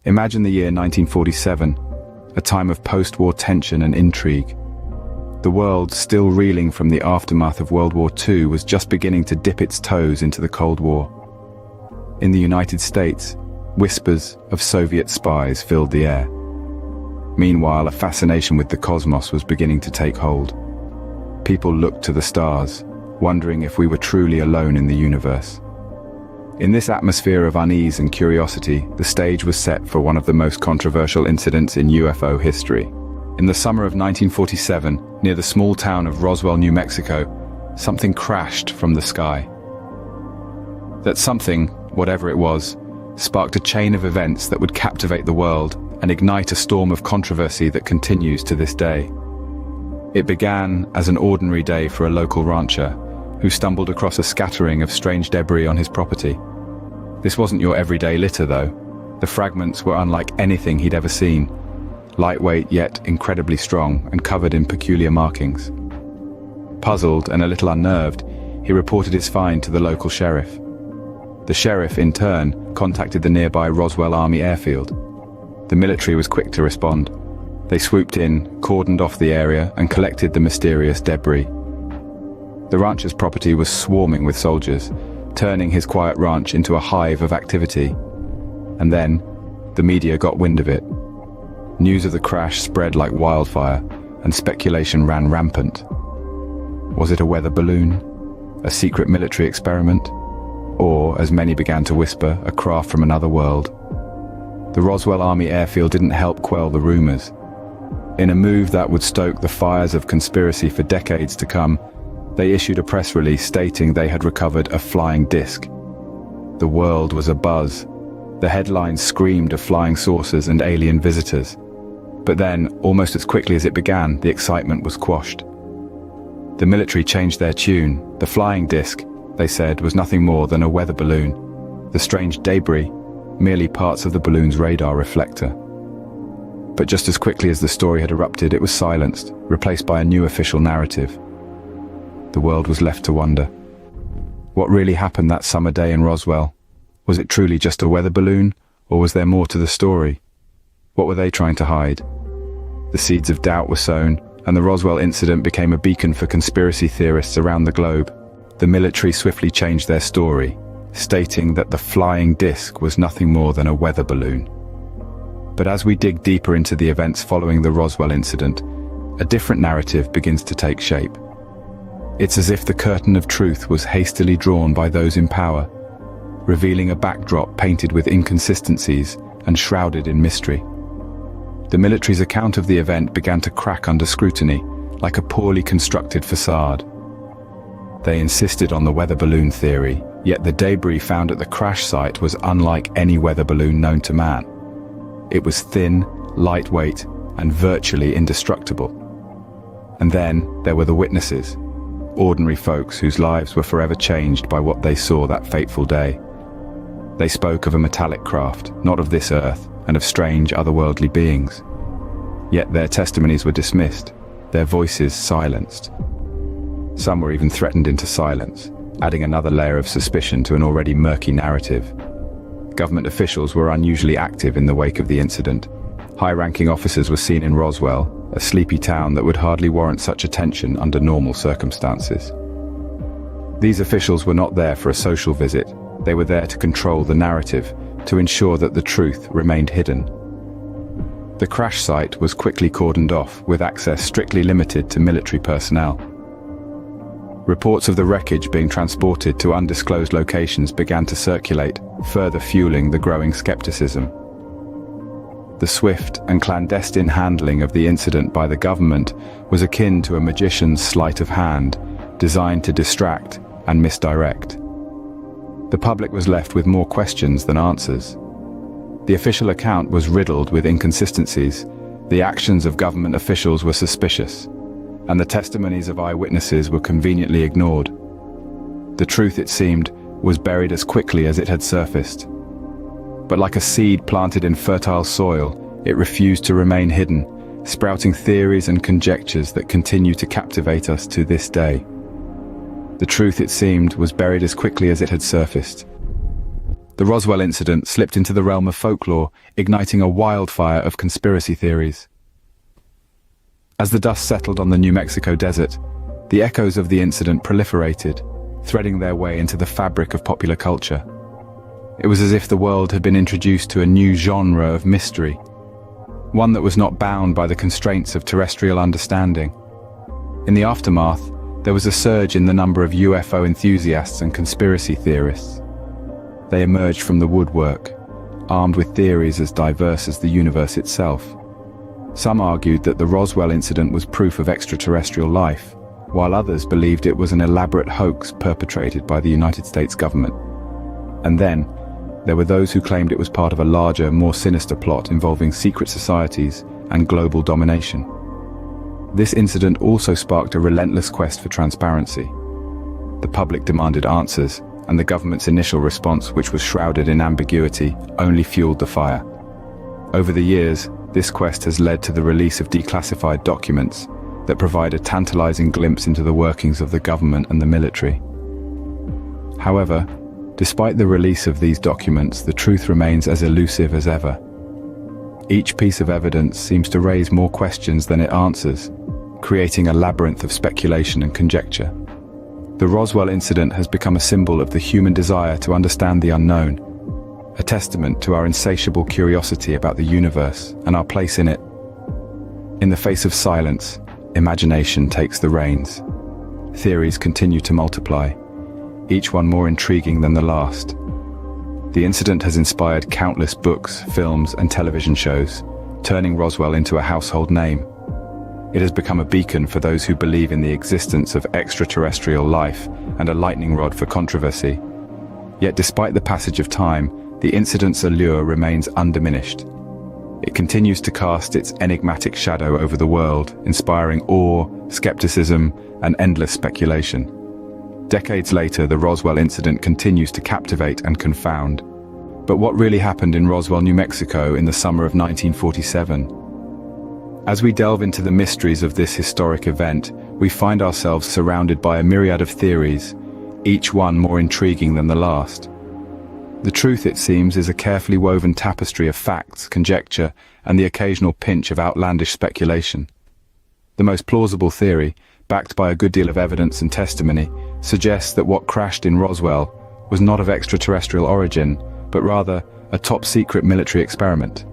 Imagine the year 1947, a time of post-war tension and intrigue. The world, still reeling from the aftermath of World War II, was just beginning to dip its toes into the Cold War. In the United States, whispers of Soviet spies filled the air. Meanwhile, a fascination with the cosmos was beginning to take hold. People looked to the stars, wondering if we were truly alone in the universe. In this atmosphere of unease and curiosity, the stage was set for one of the most controversial incidents in UFO history. In the summer of 1947, near the small town of Roswell, New Mexico, something crashed from the sky. That something, whatever it was, sparked a chain of events that would captivate the world and ignite a storm of controversy that continues to this day. It began as an ordinary day for a local rancher who stumbled across a scattering of strange debris on his property. This wasn't your everyday litter, though. The fragments were unlike anything he'd ever seen, lightweight yet incredibly strong and covered in peculiar markings. Puzzled and a little unnerved, he reported his find to the local sheriff. The sheriff, in turn, contacted the nearby Roswell Army airfield. The military was quick to respond. They swooped in, cordoned off the area, and collected the mysterious debris. The rancher's property was swarming with soldiers, turning his quiet ranch into a hive of activity. And then, the media got wind of it. News of the crash spread like wildfire, and speculation ran rampant. Was it a weather balloon? A secret military experiment? Or, as many began to whisper, a craft from another world? The Roswell Army airfield didn't help quell the rumors. In a move that would stoke the fires of conspiracy for decades to come, they issued a press release stating they had recovered a flying disc. The world was abuzz. The headlines screamed of flying saucers and alien visitors. But then, almost as quickly as it began, the excitement was quashed. The military changed their tune. The flying disc, they said, was nothing more than a weather balloon. The strange debris, merely parts of the balloon's radar reflector. But just as quickly as the story had erupted, it was silenced, replaced by a new official narrative. The world was left to wonder. What really happened that summer day in Roswell? Was it truly just a weather balloon, or was there more to the story? What were they trying to hide? The seeds of doubt were sown, and the Roswell incident became a beacon for conspiracy theorists around the globe. The military swiftly changed their story, stating that the flying disc was nothing more than a weather balloon. But as we dig deeper into the events following the Roswell incident, a different narrative begins to take shape. It's as if the curtain of truth was hastily drawn by those in power, revealing a backdrop painted with inconsistencies and shrouded in mystery. The military's account of the event began to crack under scrutiny, like a poorly constructed facade. They insisted on the weather balloon theory, yet the debris found at the crash site was unlike any weather balloon known to man. It was thin, lightweight, and virtually indestructible. And then there were the witnesses, ordinary folks whose lives were forever changed by what they saw that fateful day. They spoke of a metallic craft, not of this earth, and of strange otherworldly beings. Yet their testimonies were dismissed, their voices silenced. Some were even threatened into silence, adding another layer of suspicion to an already murky narrative. Government officials were unusually active in the wake of the incident. High-ranking officers were seen in Roswell, a sleepy town that would hardly warrant such attention under normal circumstances. These officials were not there for a social visit. They were there to control the narrative, to ensure that the truth remained hidden. The crash site was quickly cordoned off, with access strictly limited to military personnel. Reports of the wreckage being transported to undisclosed locations began to circulate, further fueling the growing skepticism. The swift and clandestine handling of the incident by the government was akin to a magician's sleight of hand, designed to distract and misdirect. The public was left with more questions than answers. The official account was riddled with inconsistencies, the actions of government officials were suspicious, and the testimonies of eyewitnesses were conveniently ignored. The truth, it seemed, was buried as quickly as it had surfaced. But like a seed planted in fertile soil, it refused to remain hidden, sprouting theories and conjectures that continue to captivate us to this day. The truth, it seemed, was buried as quickly as it had surfaced. The Roswell incident slipped into the realm of folklore, igniting a wildfire of conspiracy theories. As the dust settled on the New Mexico desert, the echoes of the incident proliferated, threading their way into the fabric of popular culture. It was as if the world had been introduced to a new genre of mystery, one that was not bound by the constraints of terrestrial understanding. In the aftermath, there was a surge in the number of UFO enthusiasts and conspiracy theorists. They emerged from the woodwork, armed with theories as diverse as the universe itself. Some argued that the Roswell incident was proof of extraterrestrial life, while others believed it was an elaborate hoax perpetrated by the United States government. And then, there were those who claimed it was part of a larger, more sinister plot involving secret societies and global domination. This incident also sparked a relentless quest for transparency. The public demanded answers, and the government's initial response, which was shrouded in ambiguity, only fueled the fire. Over the years, this quest has led to the release of declassified documents that provide a tantalizing glimpse into the workings of the government and the military. However, despite the release of these documents, the truth remains as elusive as ever. Each piece of evidence seems to raise more questions than it answers, creating a labyrinth of speculation and conjecture. The Roswell incident has become a symbol of the human desire to understand the unknown, a testament to our insatiable curiosity about the universe and our place in it. In the face of silence, imagination takes the reins. Theories continue to multiply, each one more intriguing than the last. The incident has inspired countless books, films, and television shows, turning Roswell into a household name. It has become a beacon for those who believe in the existence of extraterrestrial life and a lightning rod for controversy. Yet despite the passage of time, the incident's allure remains undiminished. It continues to cast its enigmatic shadow over the world, inspiring awe, skepticism, and endless speculation. Decades later, the Roswell incident continues to captivate and confound. But what really happened in Roswell, New Mexico in the summer of 1947? As we delve into the mysteries of this historic event, we find ourselves surrounded by a myriad of theories, each one more intriguing than the last. The truth, it seems, is a carefully woven tapestry of facts, conjecture, and the occasional pinch of outlandish speculation. The most plausible theory, backed by a good deal of evidence and testimony, suggests that what crashed in Roswell was not of extraterrestrial origin, but rather a top-secret military experiment.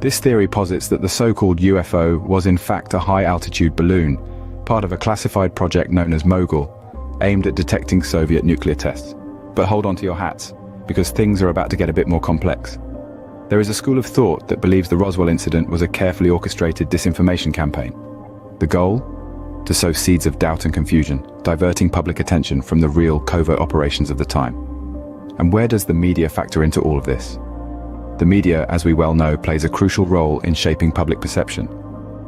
This theory posits that the so-called UFO was in fact a high-altitude balloon, part of a classified project known as Mogul, aimed at detecting Soviet nuclear tests. But hold on to your hats, because things are about to get a bit more complex. There is a school of thought that believes the Roswell incident was a carefully orchestrated disinformation campaign. The goal? To sow seeds of doubt and confusion, diverting public attention from the real covert operations of the time. And where does the media factor into all of this? The media, as we well know, plays a crucial role in shaping public perception.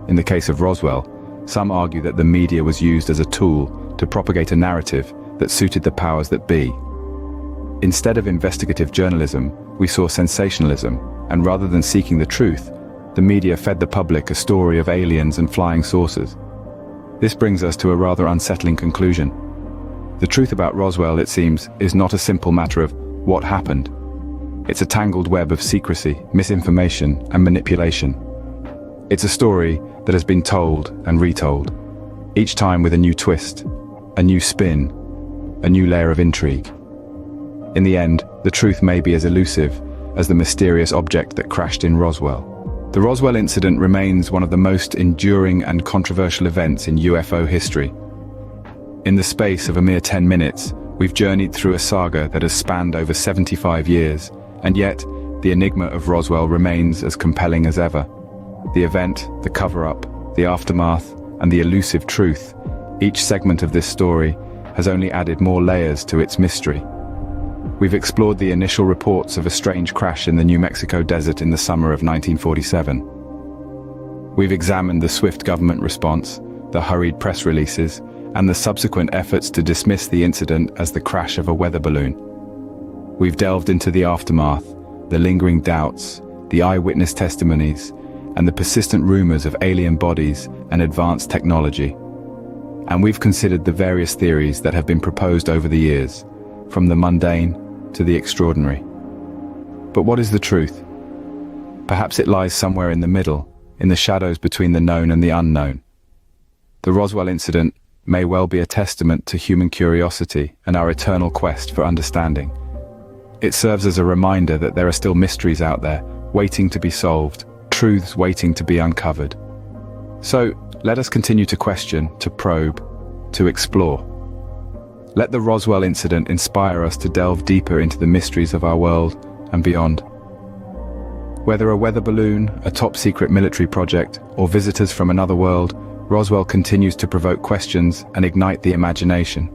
In the case of Roswell, some argue that the media was used as a tool to propagate a narrative that suited the powers that be. Instead of investigative journalism, we saw sensationalism, and rather than seeking the truth, the media fed the public a story of aliens and flying saucers. This brings us to a rather unsettling conclusion. The truth about Roswell, it seems, is not a simple matter of what happened. It's a tangled web of secrecy, misinformation, and manipulation. It's a story that has been told and retold, each time with a new twist, a new spin, a new layer of intrigue. In the end, the truth may be as elusive as the mysterious object that crashed in Roswell. The Roswell incident remains one of the most enduring and controversial events in UFO history. In the space of a mere 10 minutes, we've journeyed through a saga that has spanned over 75 years, and yet, the enigma of Roswell remains as compelling as ever. The event, the cover-up, the aftermath, and the elusive truth, each segment of this story has only added more layers to its mystery. We've explored the initial reports of a strange crash in the New Mexico desert in the summer of 1947. We've examined the swift government response, the hurried press releases, and the subsequent efforts to dismiss the incident as the crash of a weather balloon. We've delved into the aftermath, the lingering doubts, the eyewitness testimonies, and the persistent rumors of alien bodies and advanced technology. And we've considered the various theories that have been proposed over the years, from the mundane to the extraordinary. But what is the truth? Perhaps it lies somewhere in the middle, in the shadows between the known and the unknown. The Roswell incident may well be a testament to human curiosity and our eternal quest for understanding. It serves as a reminder that there are still mysteries out there, waiting to be solved, truths waiting to be uncovered. So, let us continue to question, to probe, to explore. Let the Roswell incident inspire us to delve deeper into the mysteries of our world and beyond. Whether a weather balloon, a top-secret military project, or visitors from another world, Roswell continues to provoke questions and ignite the imagination.